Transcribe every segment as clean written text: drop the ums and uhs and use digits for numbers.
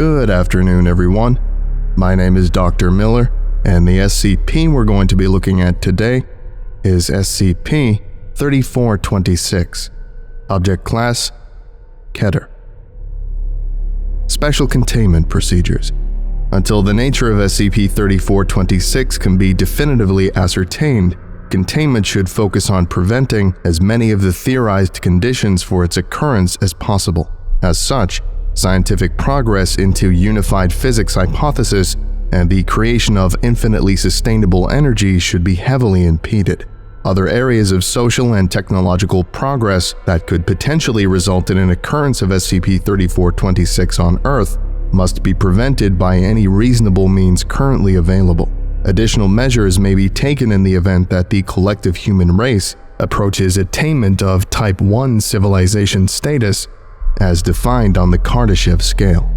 Good afternoon, everyone. My name is Dr. Miller, and the SCP we're going to be looking at today is SCP-3426. Object Class: Keter. Special Containment Procedures. Until the nature of SCP-3426 can be definitively ascertained, containment should focus on preventing as many of the theorized conditions for its occurrence as possible. As such, scientific progress into unified physics hypothesis and the creation of infinitely sustainable energy should be heavily impeded. Other areas of social and technological progress that could potentially result in an occurrence of SCP-3426 on Earth must be prevented by any reasonable means currently available. Additional measures may be taken in the event that the collective human race approaches attainment of Type 1 civilization status as defined on the Kardeshev scale.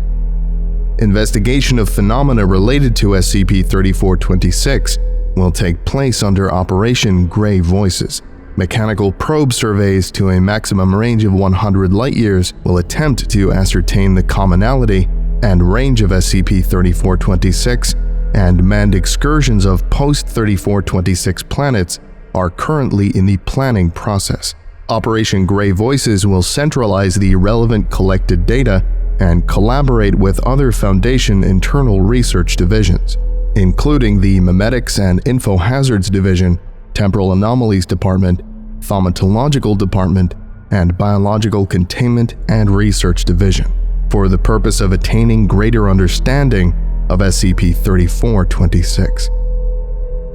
Investigation of phenomena related to SCP-3426 will take place under Operation Gray Voices. Mechanical probe surveys to a maximum range of 100 light-years will attempt to ascertain the commonality and range of SCP-3426, and manned excursions of post-3426 planets are currently in the planning process. Operation Gray Voices will centralize the relevant collected data and collaborate with other Foundation internal research divisions, including the Memetics and Infohazards Division, Temporal Anomalies Department, Thaumatological Department, and Biological Containment and Research Division, for the purpose of attaining greater understanding of SCP-3426.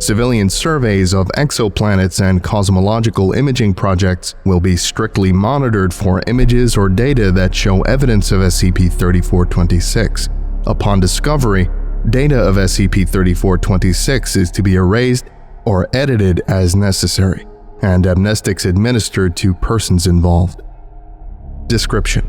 Civilian surveys of exoplanets and cosmological imaging projects will be strictly monitored for images or data that show evidence of SCP-3426. Upon discovery, data of SCP-3426 is to be erased or edited as necessary, and amnestics administered to persons involved. Description: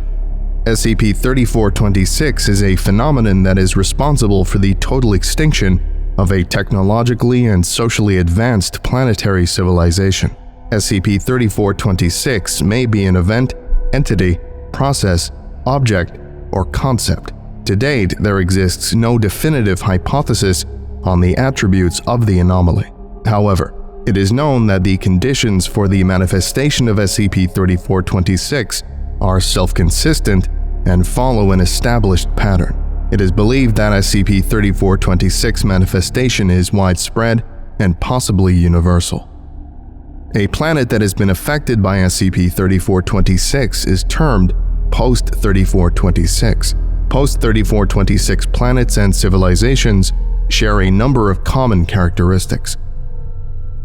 SCP-3426 is a phenomenon that is responsible for the total extinction of a technologically and socially advanced planetary civilization. SCP-3426 may be an event, entity, process, object, or concept. To date, there exists no definitive hypothesis on the attributes of the anomaly. However, it is known that the conditions for the manifestation of SCP-3426 are self-consistent and follow an established pattern. It is believed that SCP-3426 manifestation is widespread and possibly universal. A planet that has been affected by SCP-3426 is termed Post-3426. Post-3426 planets and civilizations share a number of common characteristics.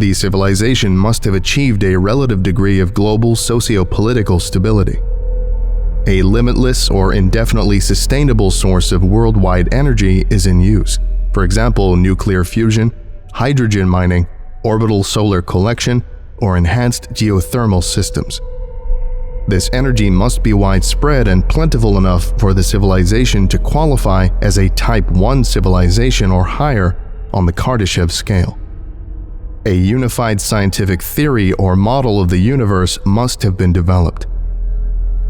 The civilization must have achieved a relative degree of global socio-political stability. A limitless or indefinitely sustainable source of worldwide energy is in use, for example, nuclear fusion, hydrogen mining, orbital solar collection, or enhanced geothermal systems. This energy must be widespread and plentiful enough for the civilization to qualify as a Type 1 civilization or higher on the Kardeshev scale. A unified scientific theory or model of the universe must have been developed.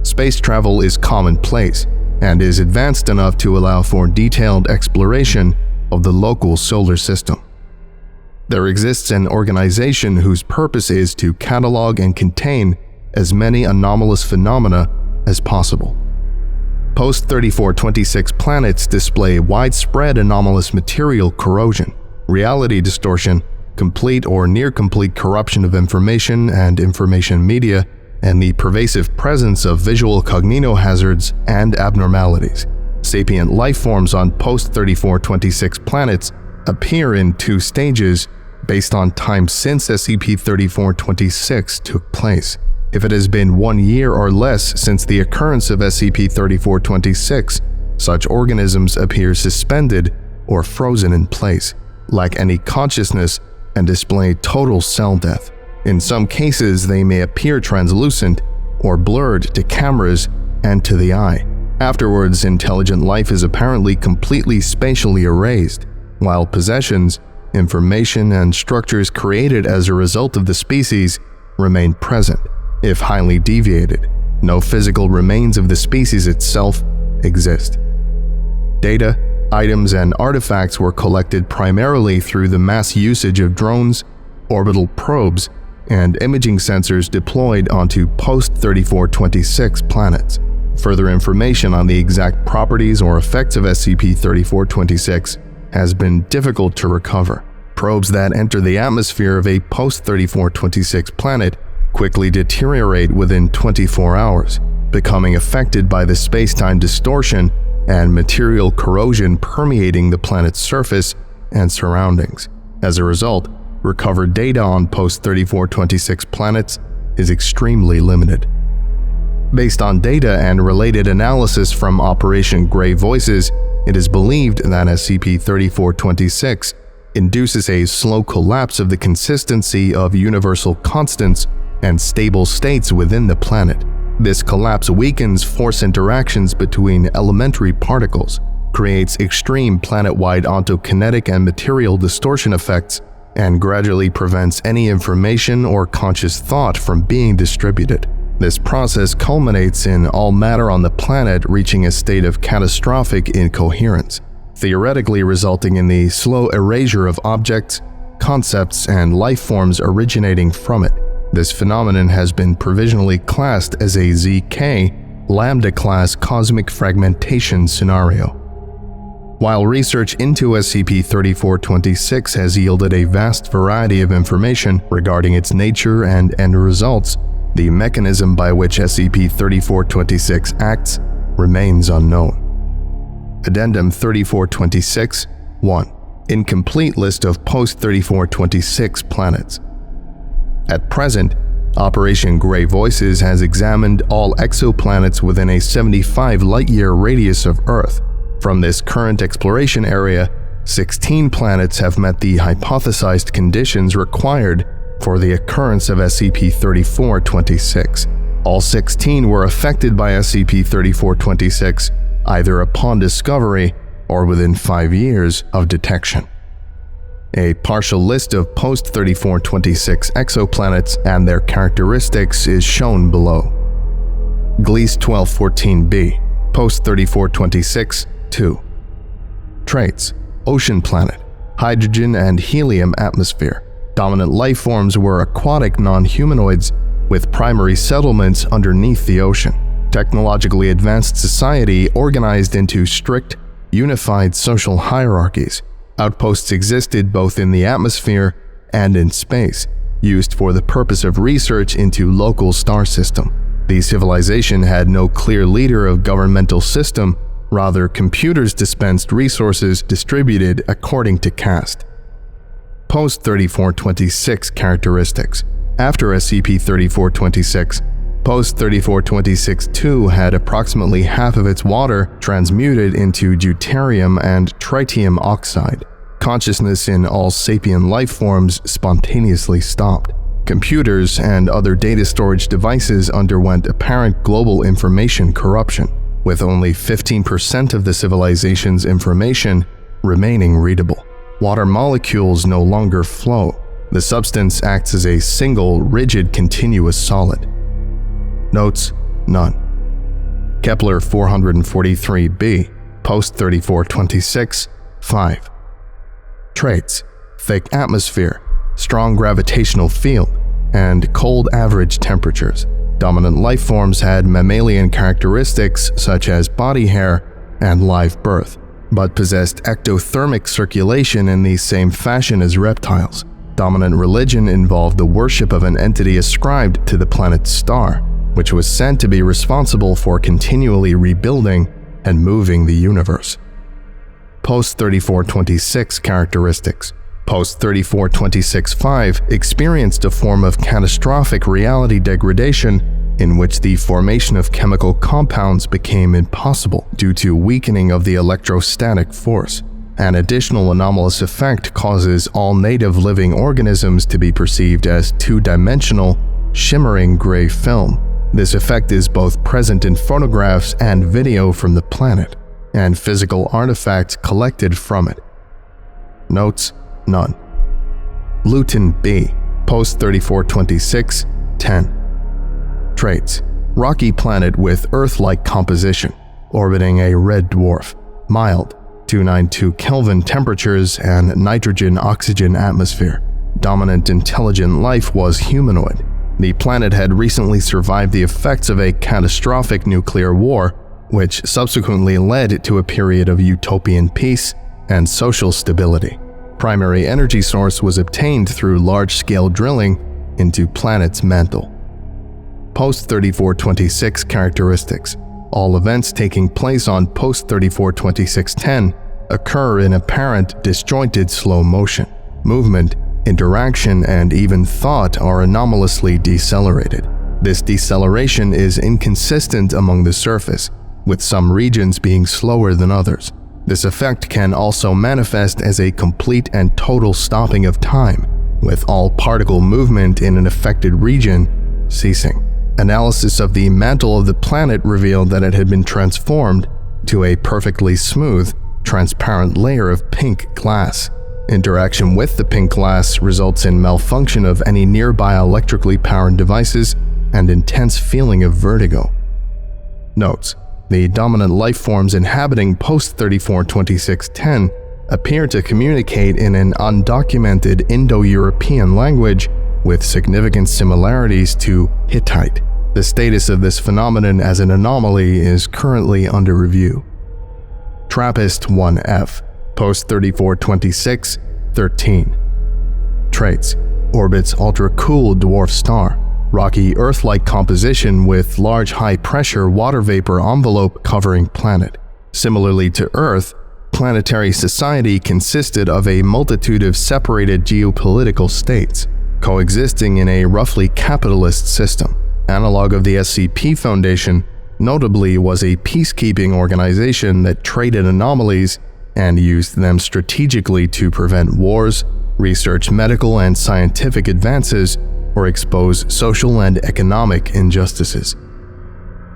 Space travel is commonplace and is advanced enough to allow for detailed exploration of the local solar system. There exists an organization whose purpose is to catalog and contain as many anomalous phenomena as possible. Post-3426 planets display widespread anomalous material corrosion, reality distortion, complete or near-complete corruption of information and information media, and the pervasive presence of visual cognitohazards and abnormalities. Sapient life forms on post-3426 planets appear in two stages based on time since SCP-3426 took place. If it has been 1 year or less since the occurrence of SCP-3426, such organisms appear suspended or frozen in place, lack any consciousness, and display total cell death. In some cases, they may appear translucent or blurred to cameras and to the eye. Afterwards, intelligent life is apparently completely spatially erased, while possessions, information, and structures created as a result of the species remain present, if highly deviated. No physical remains of the species itself exist. Data, items, and artifacts were collected primarily through the mass usage of drones, orbital probes, and imaging sensors deployed onto post-3426 planets. Further information on the exact properties or effects of SCP-3426 has been difficult to recover. Probes that enter the atmosphere of a post-3426 planet quickly deteriorate within 24 hours, becoming affected by the space-time distortion and material corrosion permeating the planet's surface and surroundings. As a result, recovered data on post-3426 planets is extremely limited. Based on data and related analysis from Operation Grey Voices, it is believed that SCP-3426 induces a slow collapse of the consistency of universal constants and stable states within the planet. This collapse weakens force interactions between elementary particles, creates extreme planet-wide ontokinetic and material distortion effects, and gradually prevents any information or conscious thought from being distributed. This process culminates in all matter on the planet reaching a state of catastrophic incoherence, theoretically resulting in the slow erasure of objects, concepts, and life forms originating from it. This phenomenon has been provisionally classed as a ZK Lambda-class cosmic fragmentation scenario. While research into SCP-3426 has yielded a vast variety of information regarding its nature and end results, the mechanism by which SCP-3426 acts remains unknown. Addendum 3426-1. Incomplete list of post-3426 planets. At present, Operation Grey Voices has examined all exoplanets within a 75 light-year radius of Earth. From this current exploration area, 16 planets have met the hypothesized conditions required for the occurrence of SCP-3426. All 16 were affected by SCP-3426 either upon discovery or within 5 years of detection. A partial list of post-3426 exoplanets and their characteristics is shown below. Gliese 1214b, post-3426 2. Traits: ocean planet, hydrogen and helium atmosphere. Dominant life forms were aquatic non-humanoids with primary settlements underneath the ocean. Technologically advanced society organized into strict, unified social hierarchies. Outposts existed both in the atmosphere and in space, used for the purpose of research into local star system. The civilization had no clear leader of governmental system, rather computers dispensed resources distributed according to caste. Post-3426 characteristics. After SCP-3426, Post-3426-2 had approximately half of its water transmuted into deuterium and tritium oxide. Consciousness in all sapient life forms spontaneously stopped. Computers and other data storage devices underwent apparent global information corruption, with only 15% of the civilization's information remaining readable. Water molecules no longer flow. The substance acts as a single, rigid, continuous solid. Notes: none. Kepler 443b, post-3426, 5. Traits: thick atmosphere, strong gravitational field, and cold average temperatures. Dominant life forms had mammalian characteristics such as body hair and live birth, but possessed ectothermic circulation in the same fashion as reptiles. Dominant religion involved the worship of an entity ascribed to the planet's star, which was said to be responsible for continually rebuilding and moving the universe. Post-3426 characteristics. Post-3426-5 experienced a form of catastrophic reality degradation in which the formation of chemical compounds became impossible due to weakening of the electrostatic force. An additional anomalous effect causes all native living organisms to be perceived as two-dimensional, shimmering gray film. This effect is both present in photographs and video from the planet, and physical artifacts collected from it. Notes: none. Luton B, post-3426, 10. Traits: rocky planet with Earth-like composition, orbiting a red dwarf. mild, 292 Kelvin temperatures and nitrogen-oxygen atmosphere. Dominant intelligent life was humanoid. The planet had recently survived the effects of a catastrophic nuclear war, which subsequently led to a period of utopian peace and social stability. Primary energy source was obtained through large-scale drilling into planet's mantle. Post-3426 characteristics. All events taking place on post-342610 occur in apparent disjointed slow motion. Movement, interaction, and even thought are anomalously decelerated. This deceleration is inconsistent among the surface, with some regions being slower than others. This effect can also manifest as a complete and total stopping of time, with all particle movement in an affected region ceasing. Analysis of the mantle of the planet revealed that it had been transformed to a perfectly smooth, transparent layer of pink glass. Interaction with the pink glass results in malfunction of any nearby electrically powered devices and intense feeling of vertigo. Notes: the dominant life forms inhabiting post-342610 appear to communicate in an undocumented Indo-European language with significant similarities to Hittite. The status of this phenomenon as an anomaly is currently under review. TRAPPIST-1F, post-3426-13. Traits: orbits ultra-cool dwarf star, rocky Earth-like composition with large high-pressure water vapor envelope covering planet. Similarly to Earth, planetary society consisted of a multitude of separated geopolitical states, coexisting in a roughly capitalist system. Analog of the SCP-Foundation, notably, was a peacekeeping organization that traded anomalies and used them strategically to prevent wars, research medical and scientific advances, or expose social and economic injustices.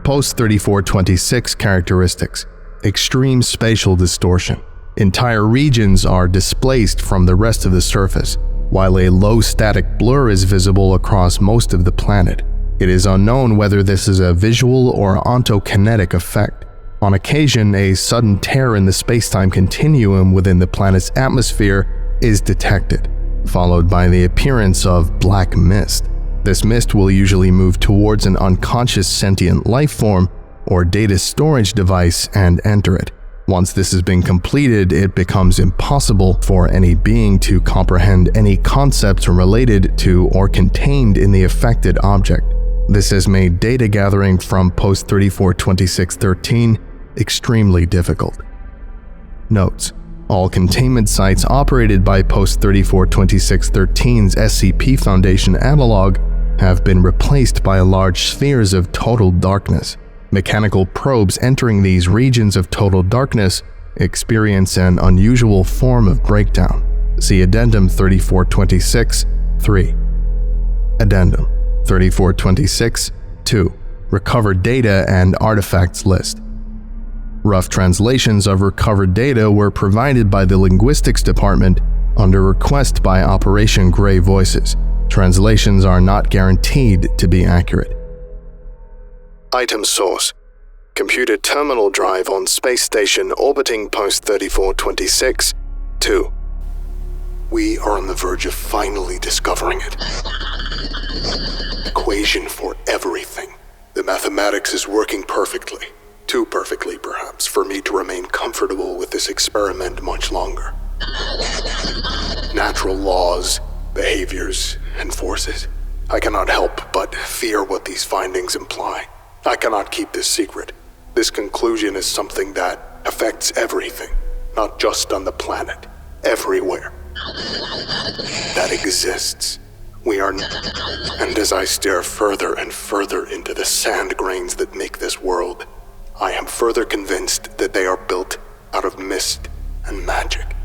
Post-3426 characteristics: extreme spatial distortion. Entire regions are displaced from the rest of the surface, while a low static blur is visible across most of the planet. It is unknown whether this is a visual or ontokinetic effect. On occasion, a sudden tear in the space-time continuum within the planet's atmosphere is detected, followed by the appearance of black mist. This mist will usually move towards an unconscious sentient life form or data storage device and enter it. Once this has been completed, it becomes impossible for any being to comprehend any concepts related to or contained in the affected object. This has made data gathering from post-3426-13 extremely difficult. Notes: all containment sites operated by post-3426-13's SCP-Foundation analog have been replaced by large spheres of total darkness. Mechanical probes entering these regions of total darkness experience an unusual form of breakdown. See Addendum 3426-3. Addendum 3426-2. Recovered data and artifacts list. Rough translations of recovered data were provided by the Linguistics Department under request by Operation Grey Voices. Translations are not guaranteed to be accurate. Item source: computer terminal drive on space station orbiting post-3426-2. We are on the verge of finally discovering it. Equation for everything. The mathematics is working perfectly. Too perfectly, perhaps, for me to remain comfortable with this experiment much longer. Natural laws, behaviors, and forces. I cannot help but fear what these findings imply. I cannot keep this secret. This conclusion is something that affects everything, not just on the planet, everywhere. That exists. We are and as I stare further and further into the sand grains that make this world, I am further convinced that they are built out of mist and magic.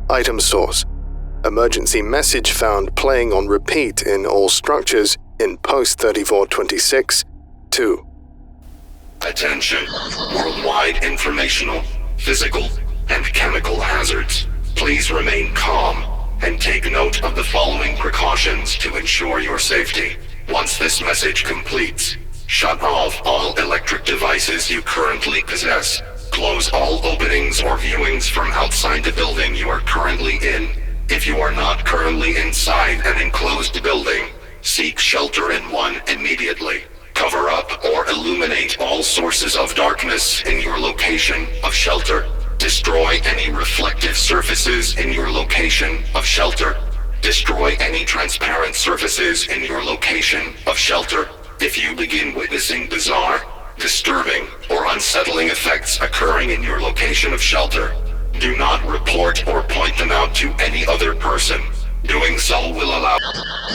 Item source: emergency message found playing on repeat in all structures in post-3426-2. Attention, worldwide informational, physical, and chemical hazards. Please remain calm and take note of the following precautions to ensure your safety. Once this message completes, shut off all electric devices you currently possess. Close all openings or viewings from outside the building you are currently in. If you are not currently inside an enclosed building, seek shelter in one immediately. Cover up or illuminate all sources of darkness in your location of shelter. Destroy any reflective surfaces in your location of shelter. Destroy any transparent surfaces in your location of shelter. If you begin witnessing bizarre, disturbing, or unsettling effects occurring in your location of shelter, do not report or point them out to any other person. Doing so will allow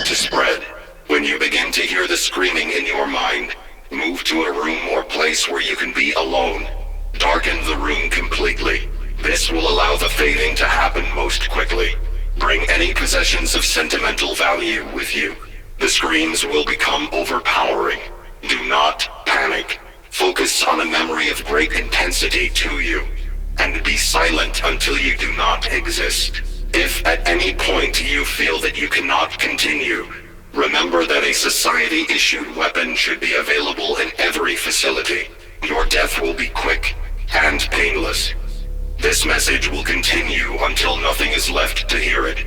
to spread. When you begin to hear the screaming in your mind, move to a room or place where you can be alone. Darken the room completely. This will allow the fading to happen most quickly. Bring any possessions of sentimental value with you. The screams will become overpowering. Do not panic. Focus on a memory of great intensity to you, and be silent until you do not exist. If at any point you feel that you cannot continue, remember that a society-issued weapon should be available in every facility. Your death will be quick and painless. This message will continue until nothing is left to hear it.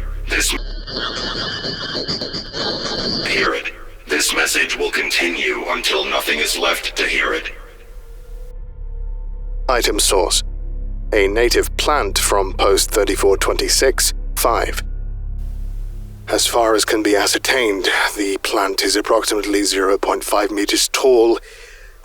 This message will continue until nothing is left to hear it. Item source: a native plant from post 3426, 5. As far as can be ascertained, the plant is approximately 0.5 meters tall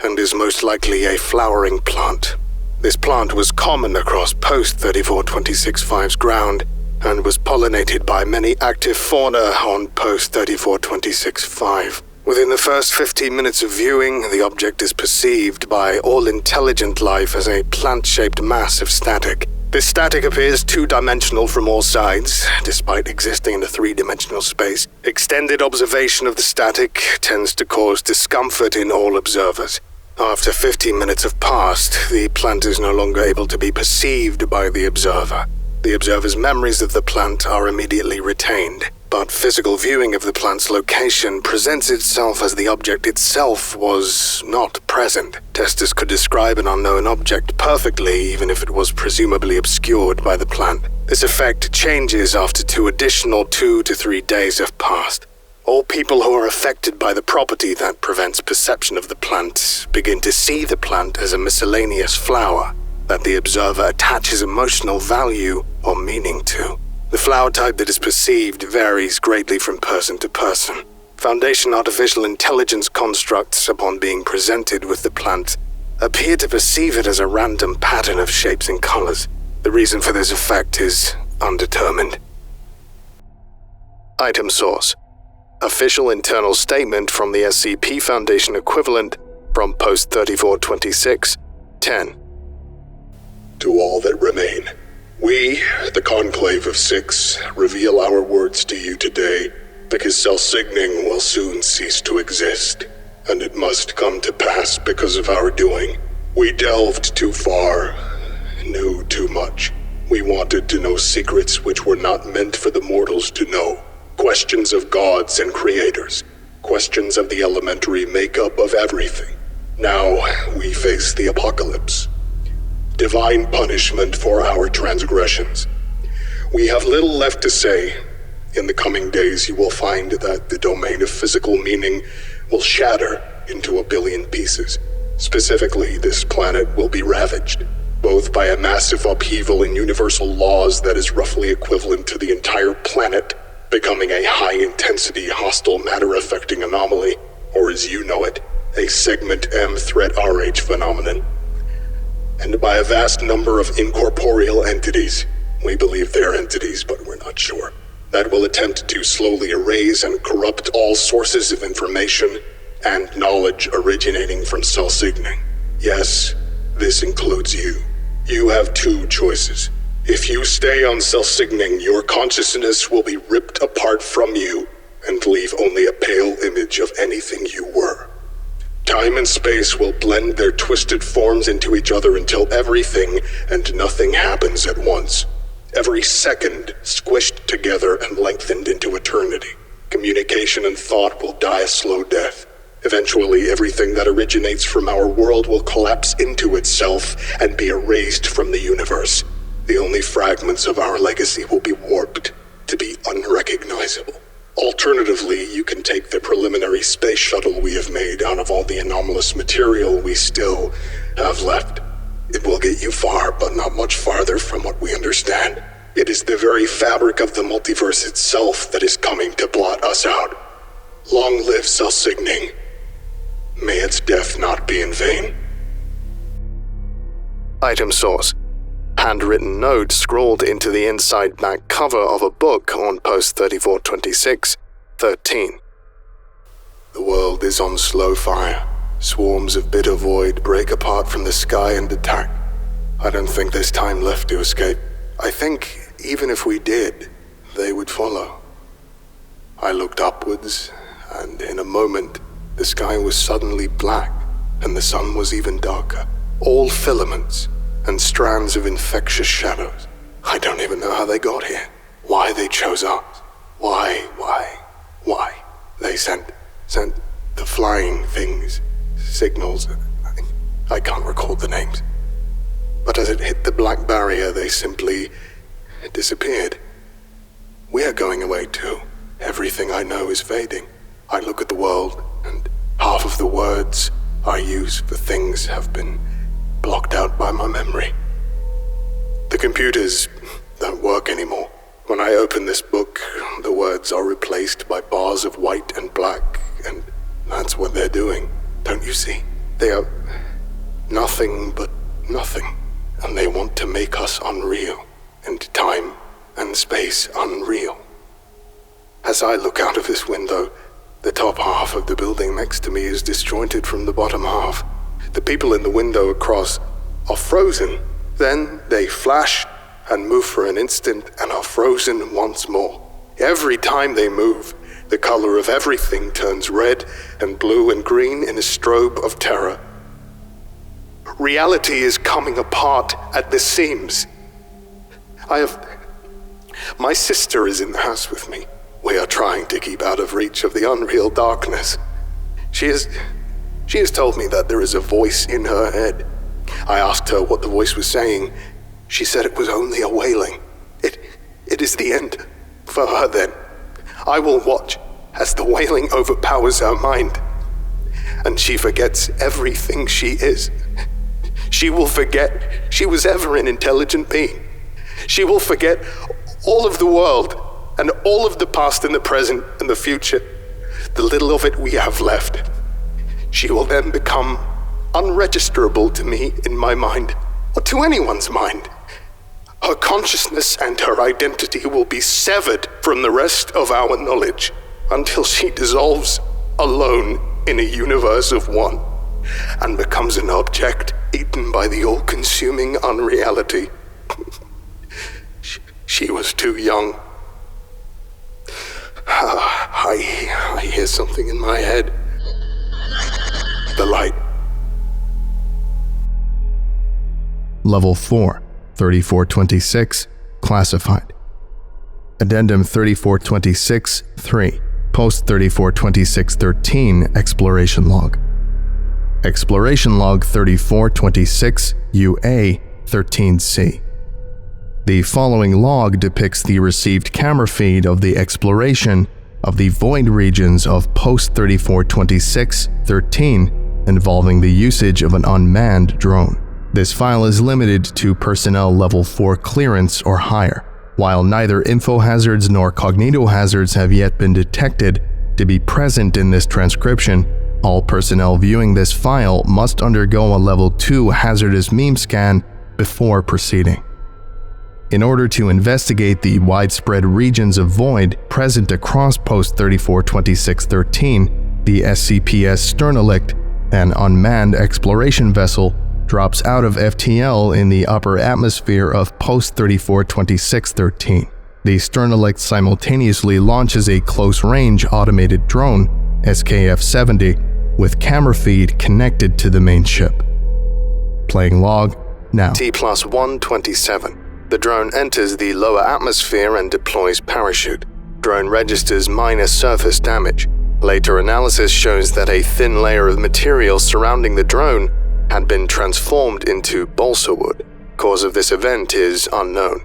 and is most likely a flowering plant. This plant was common across post 3426-5's ground and was pollinated by many active fauna on post 3426-5. Within the first 15 minutes of viewing, the object is perceived by all intelligent life as a plant-shaped mass of static. This static appears two-dimensional from all sides, despite existing in a three-dimensional space. Extended observation of the static tends to cause discomfort in all observers. After 15 minutes have passed, the plant is no longer able to be perceived by the observer. The observer's memories of the plant are immediately retained, but physical viewing of the plant's location presents itself as the object itself was not present. Testers could describe an unknown object perfectly, even if it was presumably obscured by the plant. This effect changes after 2 to 3 days have passed. All people who are affected by the property that prevents perception of the plant begin to see the plant as a miscellaneous flower that the observer attaches emotional value or meaning to. The flower type that is perceived varies greatly from person to person. Foundation artificial intelligence constructs, upon being presented with the plant, appear to perceive it as a random pattern of shapes and colors. The reason for this effect is undetermined. Item source: official internal statement from the SCP Foundation equivalent from post 3426, 10. To all that remain, we, the Conclave of 6, reveal our words to you today, because self-signing will soon cease to exist, and it must come to pass because of our doing. We delved too far, knew too much. We wanted to know secrets which were not meant for the mortals to know. Questions of gods and creators. Questions of the elementary makeup of everything. Now we face the apocalypse. Divine punishment for our transgressions. We have little left to say. In the coming days you will find that the domain of physical meaning will shatter into a billion pieces. Specifically, this planet will be ravaged, both by a massive upheaval in universal laws that is roughly equivalent to the entire planet becoming a high-intensity hostile matter-affecting anomaly, or as you know it, a Segment M threat RH phenomenon. And by a vast number of incorporeal entities, we believe they're entities, but we're not sure, that will attempt to slowly erase and corrupt all sources of information and knowledge originating from self-signing. Yes, this includes you. You have 2 choices. If you stay on self-signing, your consciousness will be ripped apart from you and leave only a pale image of anything you were. Time and space will blend their twisted forms into each other until everything and nothing happens at once. Every second squished together and lengthened into eternity. Communication and thought will die a slow death. Eventually, everything that originates from our world will collapse into itself and be erased from the universe. The only fragments of our legacy will be warped to be unrecognizable. Alternatively, you can take the preliminary space shuttle we have made out of all the anomalous material we still have left. It will get you far, but not much farther from what we understand. It is the very fabric of the multiverse itself that is coming to blot us out. Long live Self-Signing. May its death not be in vain. Item source: handwritten note scrawled into the inside back cover of a book on post 3426, 13. The world is on slow fire. Swarms of bitter void break apart from the sky and attack. I don't think there's time left to escape. I think even if we did, they would follow. I looked upwards, and in a moment, the sky was suddenly black, and the sun was even darker. All filaments and strands of infectious shadows. I don't even know how they got here. Why they chose us. Why? They sent the flying things, signals. I can't recall the names. But as it hit the black barrier, they simply disappeared. We are going away too. Everything I know is fading. I look at the world, and half of the words I use for things have been blocked out by my memory. The computers don't work anymore. When I open this book, the words are replaced by bars of white and black, and that's what they're doing. Don't you see? They are nothing but nothing, and they want to make us unreal, and time and space unreal. As I look out of this window, the top half of the building next to me is disjointed from the bottom half. The people in the window across are frozen. Then they flash and move for an instant and are frozen once more. Every time they move, the color of everything turns red and blue and green in a strobe of terror. Reality is coming apart at the seams. My sister is in the house with me. We are trying to keep out of reach of the unreal darkness. She has told me that there is a voice in her head. I asked her what the voice was saying. She said it was only a wailing. It is the end for her then. I will watch as the wailing overpowers her mind, and she forgets everything she is. She will forget she was ever an intelligent being. She will forget all of the world, and all of the past and the present and the future, the little of it we have left. She will then become unregisterable to me in my mind, or to anyone's mind. Her consciousness and her identity will be severed from the rest of our knowledge until she dissolves alone in a universe of one and becomes an object eaten by the all-consuming unreality. She was too young. I hear something in my head. The light. Level 4, 3426, classified. Addendum 3426-3, post 3426-13, exploration log. Exploration log 3426 UA 13C. The following log depicts the received camera feed of the exploration of the void regions of post 3426-13 involving the usage of an unmanned drone. This file is limited to personnel level 4 clearance or higher. While neither info hazards nor cognito hazards have yet been detected to be present in this transcription, all personnel viewing this file must undergo a level 2 hazardous meme scan before proceeding. In order to investigate the widespread regions of void present across post 3426-13, the SCP's Sternalicht, an unmanned exploration vessel, drops out of FTL in the upper atmosphere of post 3426-13. The Sternalicht simultaneously launches a close-range automated drone, SKF-70, with camera feed connected to the main ship. Playing log now. T+127. The drone enters the lower atmosphere and deploys parachute. Drone registers minor surface damage. Later analysis shows that a thin layer of material surrounding the drone had been transformed into balsa wood. Cause of this event is unknown.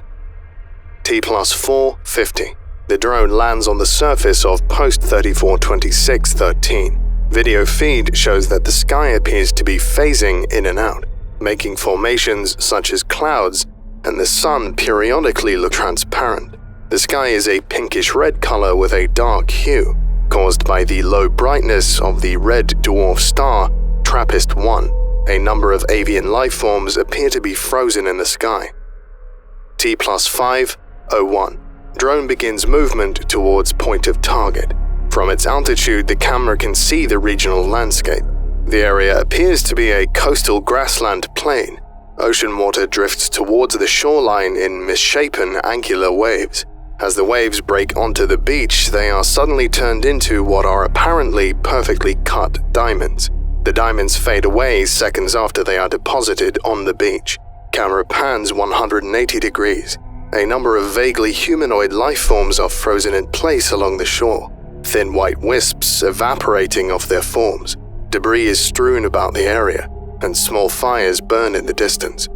T+450. The drone lands on the surface of post 342613. Video feed shows that the sky appears to be phasing in and out, making formations such as clouds, and the sun periodically look transparent. The sky is a pinkish-red color with a dark hue, caused by the low brightness of the red dwarf star, TRAPPIST-1. A number of avian life forms appear to be frozen in the sky. T+501. Drone begins movement towards point of target. From its altitude, the camera can see the regional landscape. The area appears to be a coastal grassland plain. Ocean water drifts towards the shoreline in misshapen angular waves. As the waves break onto the beach, they are suddenly turned into what are apparently perfectly cut diamonds. The diamonds fade away seconds after they are deposited on the beach. Camera pans 180 degrees. A number of vaguely humanoid life forms are frozen in place along the shore, thin white wisps evaporating off their forms. Debris is strewn about the area, and small fires burn in the distance.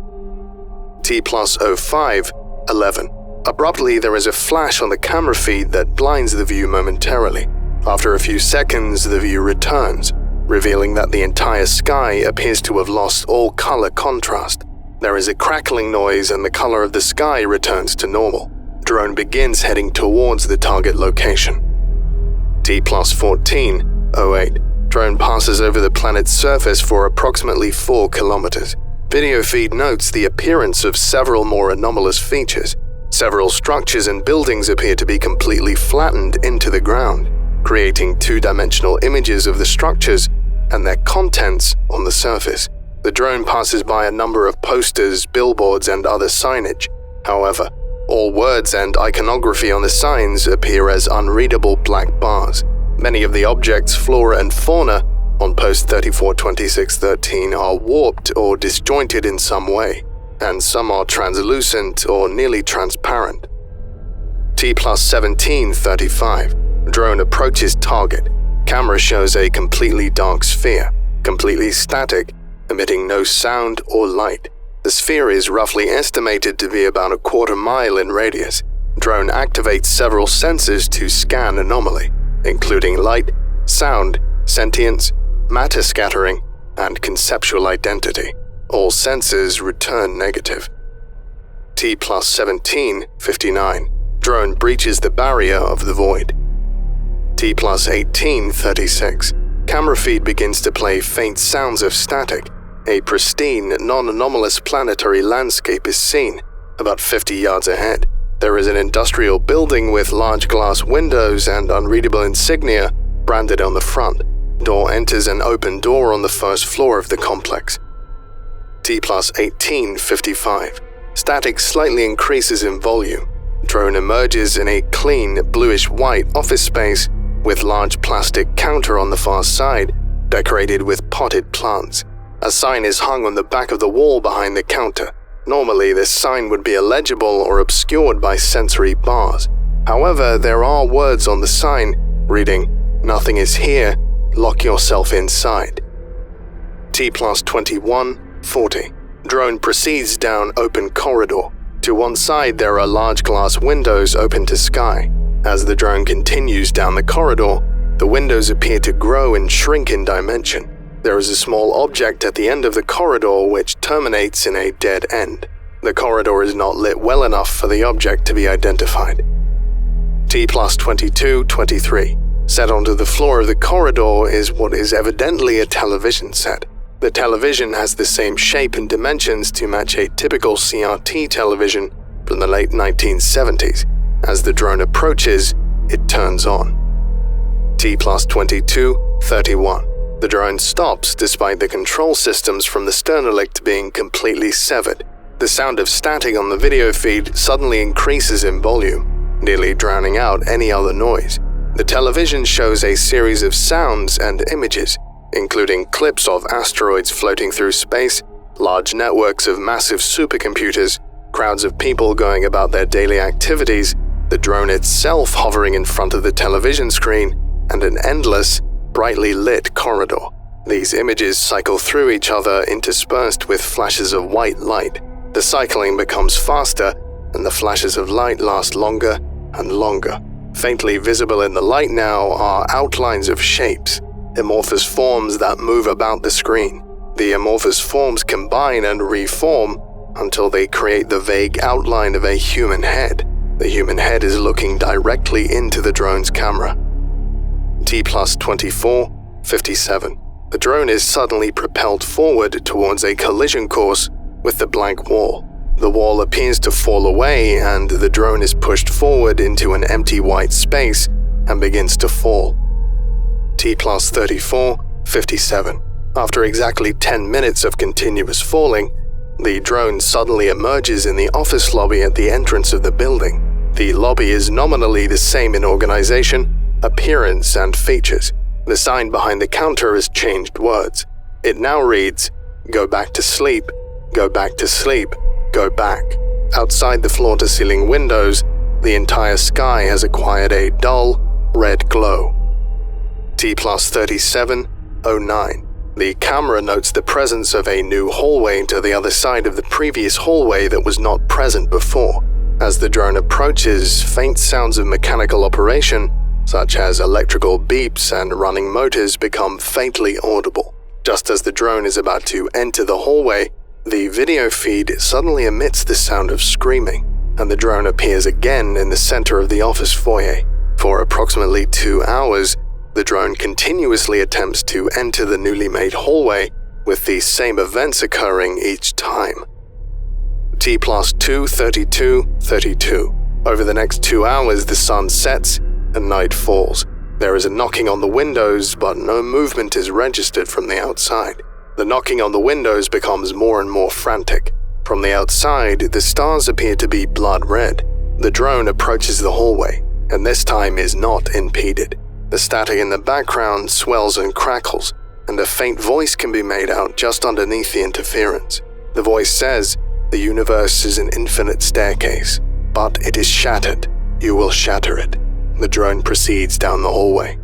T+0511. Abruptly, there is a flash on the camera feed that blinds the view momentarily. After a few seconds, the view returns, revealing that the entire sky appears to have lost all color contrast. There is a crackling noise and the color of the sky returns to normal. Drone begins heading towards the target location. T+1408. Drone passes over the planet's surface for approximately 4 kilometers. Video feed notes the appearance of several more anomalous features. Several structures and buildings appear to be completely flattened into the ground, creating two-dimensional images of the structures and their contents on the surface. The drone passes by a number of posters, billboards, and other signage. However, all words and iconography on the signs appear as unreadable black bars. Many of the objects, flora and fauna, on post 342613 are warped or disjointed in some way, and some are translucent or nearly transparent. T+1735. Drone approaches target. Camera shows a completely dark sphere, completely static, emitting no sound or light. The sphere is roughly estimated to be about a quarter mile in radius. Drone activates several sensors to scan anomaly, including light, sound, sentience, matter scattering, and conceptual identity. All sensors return negative. T+1759. Drone breaches the barrier of the void. T+1836. Camera feed begins to play faint sounds of static. A pristine, non-anomalous planetary landscape is seen, about 50 yards ahead. There is an industrial building with large glass windows and unreadable insignia branded on the front. Door enters an open door on the first floor of the complex. T+1855. Static slightly increases in volume. Drone emerges in a clean, bluish-white office space with large plastic counter on the far side, decorated with potted plants. A sign is hung on the back of the wall behind the counter. Normally, this sign would be illegible or obscured by sensory bars. However, there are words on the sign reading, "Nothing is here, lock yourself inside." T+2140. Drone proceeds down open corridor. To one side, there are large glass windows open to sky. As the drone continues down the corridor, the windows appear to grow and shrink in dimension. There is a small object at the end of the corridor which terminates in a dead end. The corridor is not lit well enough for the object to be identified. T+2223. Set onto the floor of the corridor is what is evidently a television set. The television has the same shape and dimensions to match a typical CRT television from the late 1970s. As the drone approaches, it turns on. T+2231. The drone stops despite the control systems from the sternolicht being completely severed. The sound of static on the video feed suddenly increases in volume, nearly drowning out any other noise. The television shows a series of sounds and images, including clips of asteroids floating through space, large networks of massive supercomputers, crowds of people going about their daily activities, the drone itself hovering in front of the television screen, and an endless, brightly lit corridor. These images cycle through each other interspersed with flashes of white light. The cycling becomes faster, and the flashes of light last longer and longer. Faintly visible in the light now are outlines of shapes, amorphous forms that move about the screen. The amorphous forms combine and reform until they create the vague outline of a human head. The human head is looking directly into the drone's camera. T+2457. The drone is suddenly propelled forward towards a collision course with the blank wall. The wall appears to fall away, and the drone is pushed forward into an empty white space and begins to fall. T+3457. After exactly 10 minutes of continuous falling, the drone suddenly emerges in the office lobby at the entrance of the building. The lobby is nominally the same in organization, appearance, and features. The sign behind the counter has changed words. It now reads, "Go back to sleep, go back to sleep, go back." Outside the floor-to-ceiling windows, the entire sky has acquired a dull, red glow. T+3709. The camera notes the presence of a new hallway to the other side of the previous hallway that was not present before. As the drone approaches, faint sounds of mechanical operation, such as electrical beeps and running motors, become faintly audible. Just as the drone is about to enter the hallway, the video feed suddenly emits the sound of screaming, and the drone appears again in the center of the office foyer. For approximately 2 hours, the drone continuously attempts to enter the newly made hallway, with the same events occurring each time. T+23232. Over the next 2 hours, the sun sets and night falls. There is a knocking on the windows, but no movement is registered from the outside. The knocking on the windows becomes more and more frantic. From the outside, the stars appear to be blood red. The drone approaches the hallway, and this time is not impeded. The static in the background swells and crackles, and a faint voice can be made out just underneath the interference. The voice says, "The universe is an infinite staircase, but it is shattered. You will shatter it." The drone proceeds down the hallway.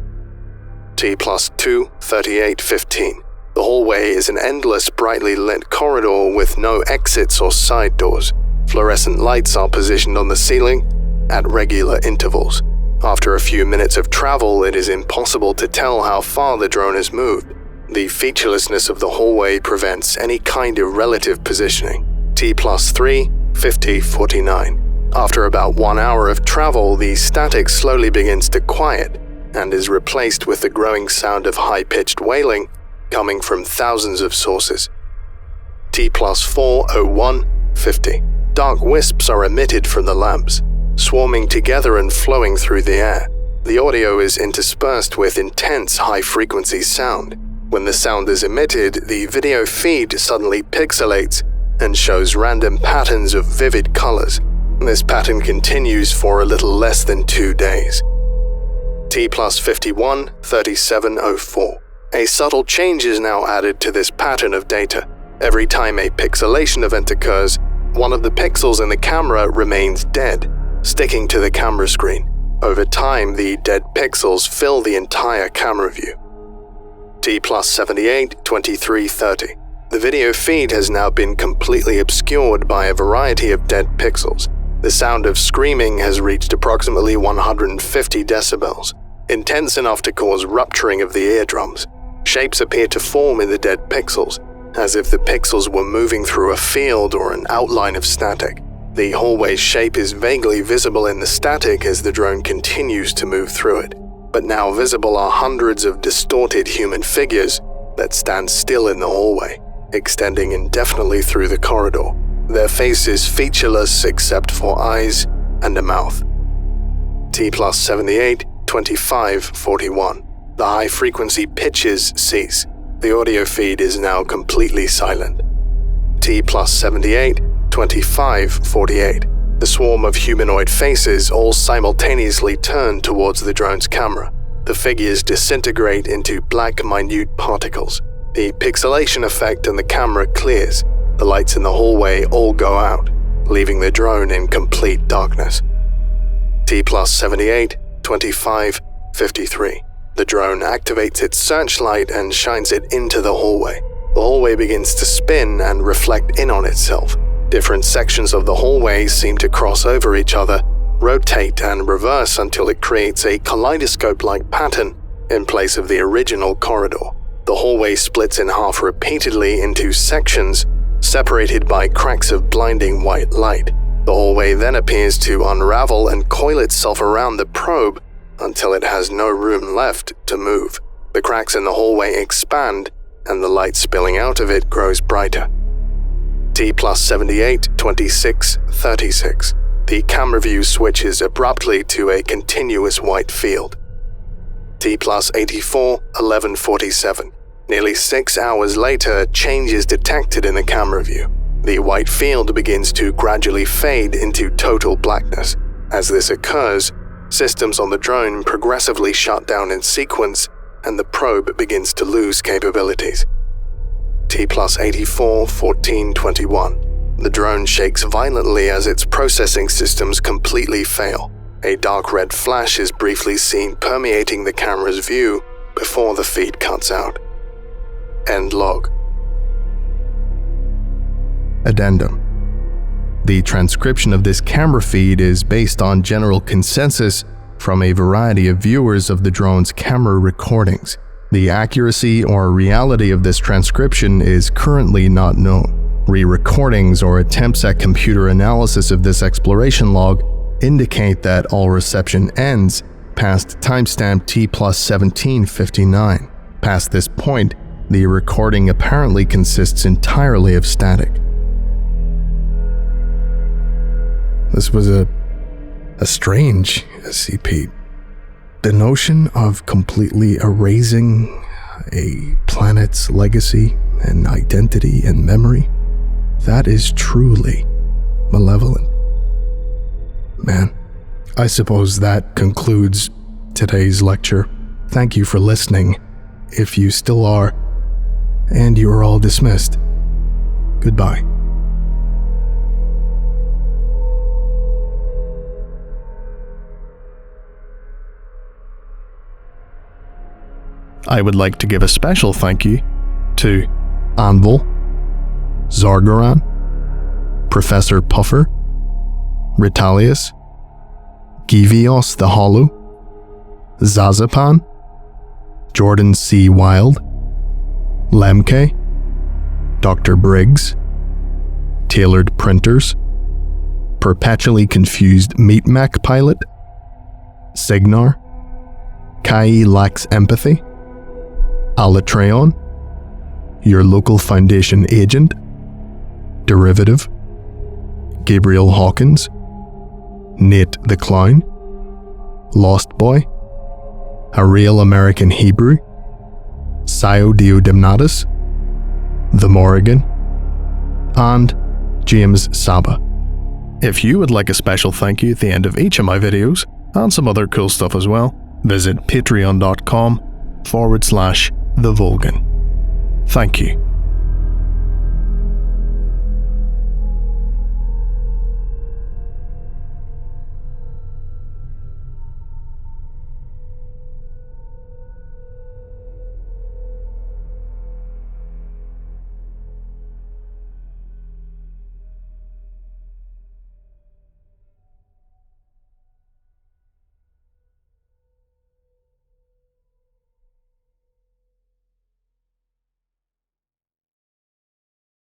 T+23815. The hallway is an endless, brightly lit corridor with no exits or side doors. Fluorescent lights are positioned on the ceiling at regular intervals. After a few minutes of travel, it is impossible to tell how far the drone has moved. The featurelessness of the hallway prevents any kind of relative positioning. T+35049. After about 1 hour of travel, the static slowly begins to quiet and is replaced with the growing sound of high-pitched wailing coming from thousands of sources. T+40150. Dark wisps are emitted from the lamps, swarming together and flowing through the air. The audio is interspersed with intense high-frequency sound. When the sound is emitted, the video feed suddenly pixelates and shows random patterns of vivid colors. This pattern continues for a little less than 2 days. T+513704. A subtle change is now added to this pattern of data. Every time a pixelation event occurs, one of the pixels in the camera remains dead, sticking to the camera screen. Over time, the dead pixels fill the entire camera view. T+782330. The video feed has now been completely obscured by a variety of dead pixels. The sound of screaming has reached approximately 150 decibels, intense enough to cause rupturing of the eardrums. Shapes appear to form in the dead pixels, as if the pixels were moving through a field or an outline of static. The hallway's shape is vaguely visible in the static as the drone continues to move through it, but now visible are hundreds of distorted human figures that stand still in the hallway, extending indefinitely through the corridor. Their faces featureless except for eyes and a mouth. T+782541. The high-frequency pitches cease. The audio feed is now completely silent. T+782548. The swarm of humanoid faces all simultaneously turn towards the drone's camera. The figures disintegrate into black, minute particles. The pixelation effect on the camera clears. The lights in the hallway all go out, leaving the drone in complete darkness. T+782553. The drone activates its searchlight and shines it into the hallway. The hallway begins to spin and reflect in on itself. Different sections of the hallway seem to cross over each other, rotate and reverse until it creates a kaleidoscope-like pattern in place of the original corridor. The hallway splits in half repeatedly into sections, separated by cracks of blinding white light. The hallway then appears to unravel and coil itself around the probe until it has no room left to move. The cracks in the hallway expand, and the light spilling out of it grows brighter. T+782636. The camera view switches abruptly to a continuous white field. T+841147. Nearly 6 hours later, change is detected in the camera view. The white field begins to gradually fade into total blackness. As this occurs, systems on the drone progressively shut down in sequence, and the probe begins to lose capabilities. T+841421. The drone shakes violently as its processing systems completely fail. A dark red flash is briefly seen permeating the camera's view before the feed cuts out. End log. Addendum. The transcription of this camera feed is based on general consensus from a variety of viewers of the drone's camera recordings. The accuracy or reality of this transcription is currently not known. Re-recordings or attempts at computer analysis of this exploration log indicate that all reception ends past timestamp T+1759. Past this point, the recording apparently consists entirely of static. This was a strange SCP. The notion of completely erasing a planet's legacy and identity and memory, that is truly malevolent. Man, I suppose that concludes today's lecture. Thank you for listening, if you still are, and you are all dismissed. Goodbye. I would like to give a special thank you to Anvil, Zargaran, Professor Puffer, Ritalius, Givios the Hollow, Zazapan, Jordan C. Wild, Lemke, Dr. Briggs, Tailored Printers, Perpetually Confused Meat Mech Pilot, Signar, Kai Lacks Empathy, Alatreon, Your Local Foundation Agent, Derivative, Gabriel Hawkins, Nate the Clown, Lost Boy, A Real American Hebrew, Sio Diodimnatus, The Morrigan, and James Saba. If you would like a special thank you at the end of each of my videos, and some other cool stuff as well, visit patreon.com/TheVolgun. Thank you.